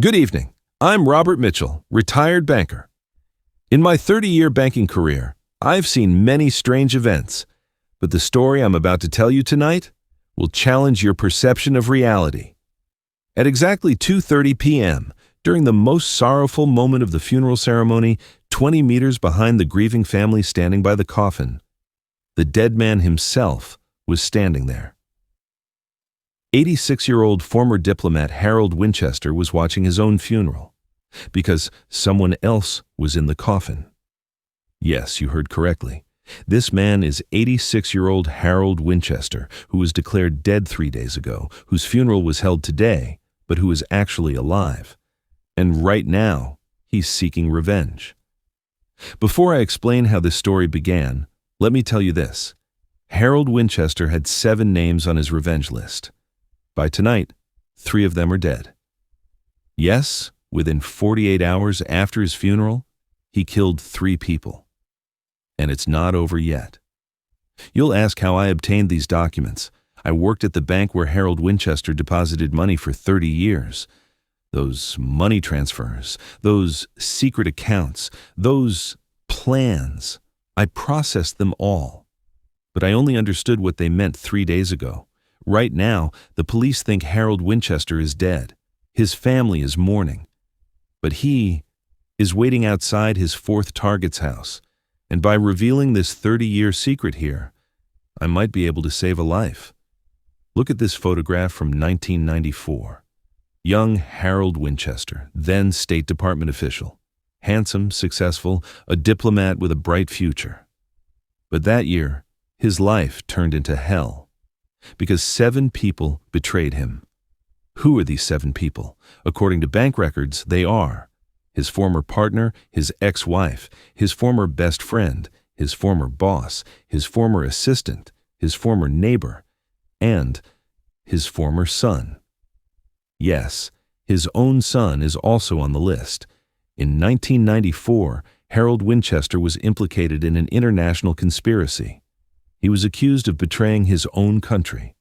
Good evening. I'm Robert Mitchell, retired banker. In my 30-year banking career, I've seen many strange events, but the story I'm about to tell you tonight will challenge your perception of reality. At exactly 2:30 p.m., during the most sorrowful moment of the funeral ceremony, 20 meters behind the grieving family standing by the coffin, the dead man himself was standing there. 86-year-old former diplomat Harold Winchester was watching his own funeral because someone else was in the coffin. Yes, you heard correctly. This man is 86-year-old Harold Winchester, who was declared dead 3 days ago, whose funeral was held today, but who is actually alive. And right now, he's seeking revenge. Before I explain how this story began, let me tell you this. Harold Winchester had 7 names on his revenge list. By tonight, 3 of them are dead. Yes, within 48 hours after his funeral, he killed 3 people. And it's not over yet. You'll ask how I obtained these documents. I worked at the bank where Harold Winchester deposited money for 30 years. Those money transfers, those secret accounts, those plans, I processed them all. But I only understood what they meant 3 days ago. Right now, the police think Harold Winchester is dead. His family is mourning. But he is waiting outside his 4th target's house. And by revealing this 30-year secret here, I might be able to save a life. Look at this photograph from 1994. Young Harold Winchester, then State Department official. Handsome, successful, a diplomat with a bright future. But that year, his life turned into hell. Because 7 people betrayed him. Who are these 7 people? According to bank records, they are his former partner, his ex-wife, his former best friend, his former boss, his former assistant, his former neighbor, and his former son. Yes, his own son is also on the list. In 1994, Harold Winchester was implicated in an international conspiracy. He was accused of betraying his own country.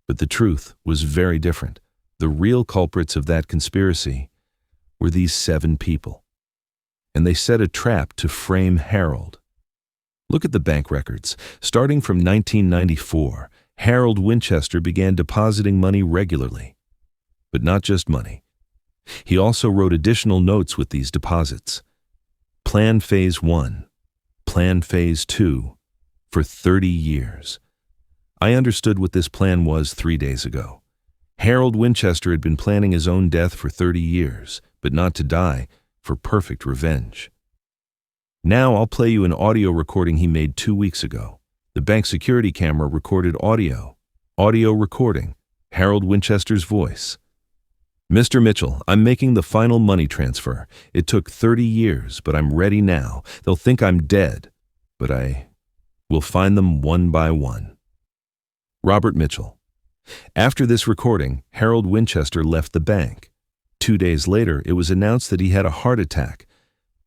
But the truth was very different. The real culprits of that conspiracy were these 7 people. And they set a trap to frame Harold. Look at the bank records. Starting from 1994, Harold Winchester began depositing money regularly. But not just money. He also wrote additional notes with these deposits. Plan Phase 1, Plan Phase 2, for 30 years. I understood what this plan was 3 days ago. Harold Winchester had been planning his own death for 30 years, but not to die, for perfect revenge. Now I'll play you an audio recording he made 2 weeks ago. The bank security camera recorded audio. Audio recording. Harold Winchester's voice. Mr. Mitchell, I'm making the final money transfer. It took 30 years, but I'm ready now. They'll think I'm dead, but we'll find them one by one. Robert Mitchell. After this recording, Harold Winchester left the bank. 2 days later, it was announced that he had a heart attack.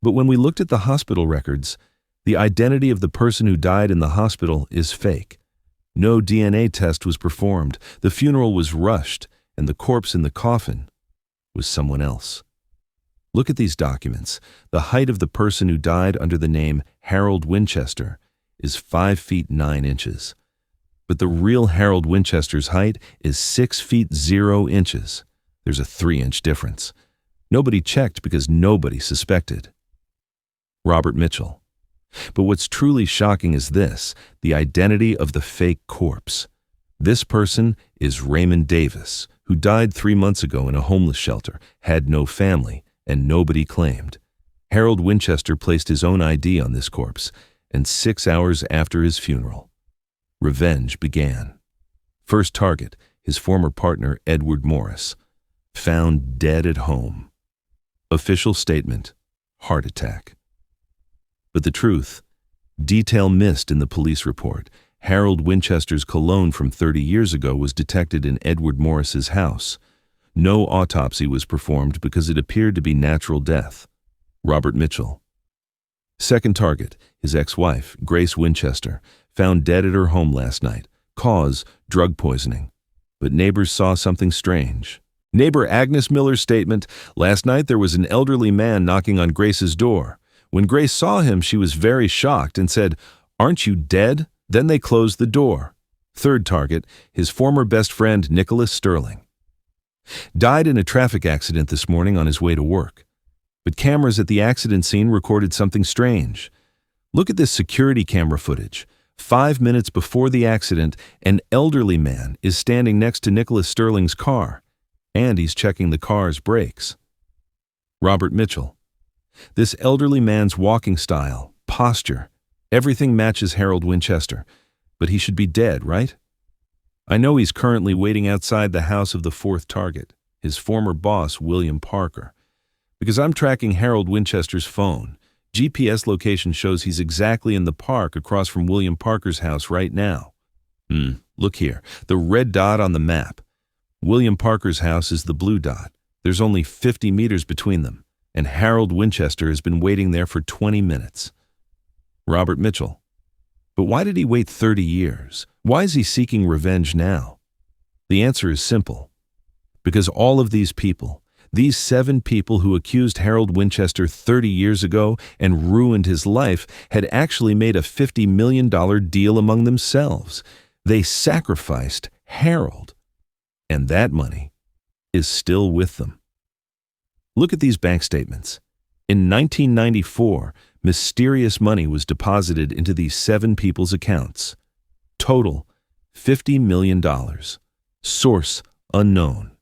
But when we looked at the hospital records, the identity of the person who died in the hospital is fake. No DNA test was performed, the funeral was rushed, and the corpse in the coffin was someone else. Look at these documents. The height of the person who died under the name Harold Winchester is 5 feet 9 inches. But the real Harold Winchester's height is 6 feet 0 inches. There's a 3-inch difference. Nobody checked because nobody suspected. Robert Mitchell. But what's truly shocking is this, the identity of the fake corpse. This person is Raymond Davis, who died 3 months ago in a homeless shelter, had no family, and nobody claimed. Harold Winchester placed his own ID on this corpse, and 6 hours after his funeral, revenge began. First target, his former partner Edward Morris, found dead at home. Official statement, heart attack. But the truth, detail missed in the police report. Harold Winchester's cologne from 30 years ago was detected in Edward Morris's house. No autopsy was performed because it appeared to be natural death. Robert Mitchell. Second target, his ex-wife, Grace Winchester, found dead at her home last night. Cause, drug poisoning. But neighbors saw something strange. Neighbor Agnes Miller's statement, "Last night there was an elderly man knocking on Grace's door. When Grace saw him, she was very shocked and said, 'Aren't you dead?' Then they closed the door." Third target, his former best friend Nicholas Sterling. Died in a traffic accident this morning on his way to work. But cameras at the accident scene recorded something strange. Look at this security camera footage. 5 minutes before the accident, an elderly man is standing next to Nicholas Sterling's car, and he's checking the car's brakes. Robert Mitchell. This elderly man's walking style, posture, everything matches Harold Winchester, but he should be dead, right? I know he's currently waiting outside the house of the fourth target, his former boss, William Parker. Because I'm tracking Harold Winchester's phone. GPS location shows he's exactly in the park across from William Parker's house right now. Look here, the red dot on the map. William Parker's house is the blue dot. There's only 50 meters between them, and Harold Winchester has been waiting there for 20 minutes. Robert Mitchell. But why did he wait 30 years? Why is he seeking revenge now? The answer is simple. Because all of these people, these 7 people who accused Harold Winchester 30 years ago and ruined his life, had actually made a $50 million deal among themselves. They sacrificed Harold, and that money is still with them. Look at these bank statements. In 1994, mysterious money was deposited into these 7 people's accounts. Total, $50 million. Source, unknown.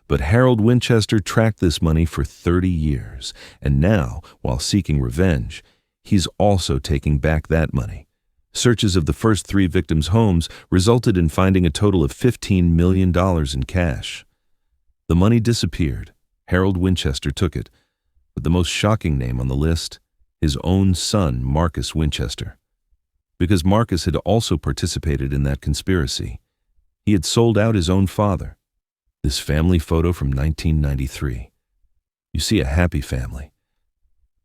But Harold Winchester tracked this money for 30 years, and now, while seeking revenge, he's also taking back that money. Searches of the first 3 victims' homes resulted in finding a total of $15 million in cash. The money disappeared. Harold Winchester took it. But the most shocking name on the list, his own son, Marcus Winchester. Because Marcus had also participated in that conspiracy. He had sold out his own father. This family photo from 1993. You see a happy family.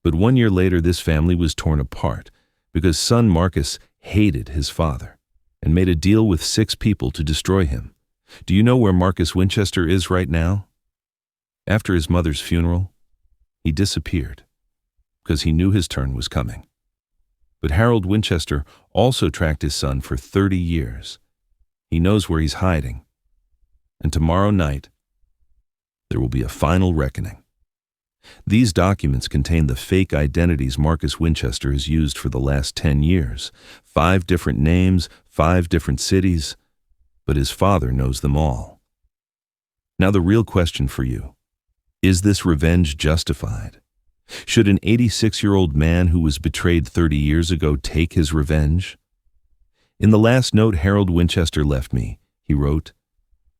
But 1 year later, this family was torn apart because son Marcus hated his father and made a deal with 6 people to destroy him. Do you know where Marcus Winchester is right now? After his mother's funeral, he disappeared because he knew his turn was coming. But Harold Winchester also tracked his son for 30 years. He knows where he's hiding. And tomorrow night, there will be a final reckoning. These documents contain the fake identities Marcus Winchester has used for the last 10 years. 5 different names, 5 different cities, but his father knows them all. Now the real question for you, is this revenge justified? Should an 86-year-old man who was betrayed 30 years ago take his revenge? In the last note Harold Winchester left me, he wrote,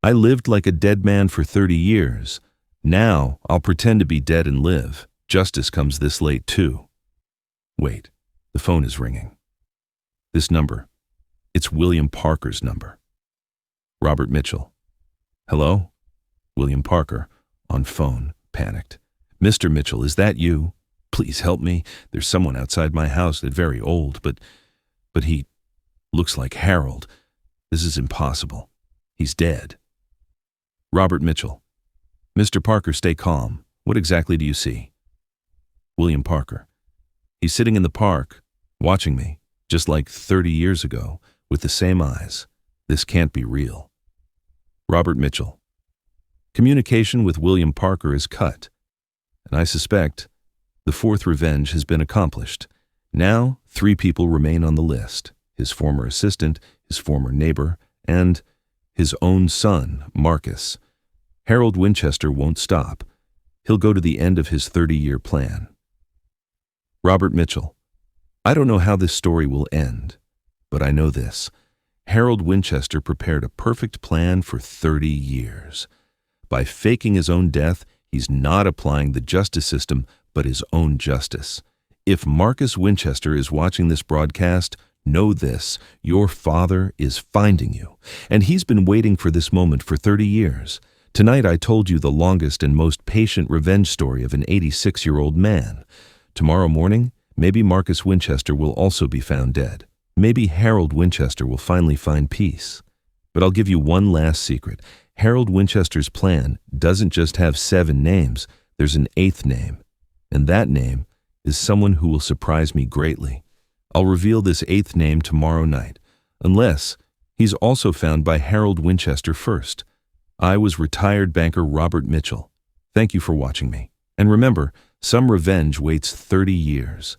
"I lived like a dead man for 30 years. Now I'll pretend to be dead and live. Justice comes this late too." Wait, the phone is ringing. This number, it's William Parker's number. Robert Mitchell. Hello? William Parker, on phone, panicked. "Mr. Mitchell, is that you? Please help me. There's someone outside my house that's very old, but he looks like Harold. This is impossible. He's dead." Robert Mitchell. "Mr. Parker, stay calm. What exactly do you see?" William Parker. "He's sitting in the park, watching me, just like 30 years ago, with the same eyes. This can't be real." Robert Mitchell. Communication with William Parker is cut, and I suspect the 4th revenge has been accomplished. Now, 3 people remain on the list: his former assistant, his former neighbor, and his own son, Marcus. Harold Winchester won't stop. He'll go to the end of his 30-year plan. Robert Mitchell. "I don't know how this story will end, but I know this. Harold Winchester prepared a perfect plan for 30 years. By faking his own death, he's not applying the justice system, but his own justice. If Marcus Winchester is watching this broadcast, know this: your father is finding you, and he's been waiting for this moment for 30 years. Tonight I told you the longest and most patient revenge story of an 86-year-old man. Tomorrow morning, maybe Marcus Winchester will also be found dead. Maybe Harold Winchester will finally find peace. But I'll give you one last secret. Harold Winchester's plan doesn't just have 7 names, there's an 8th name. And that name is someone who will surprise me greatly. I'll reveal this 8th name tomorrow night, unless he's also found by Harold Winchester first. I was retired banker Robert Mitchell. Thank you for watching me. And remember, some revenge waits 30 years.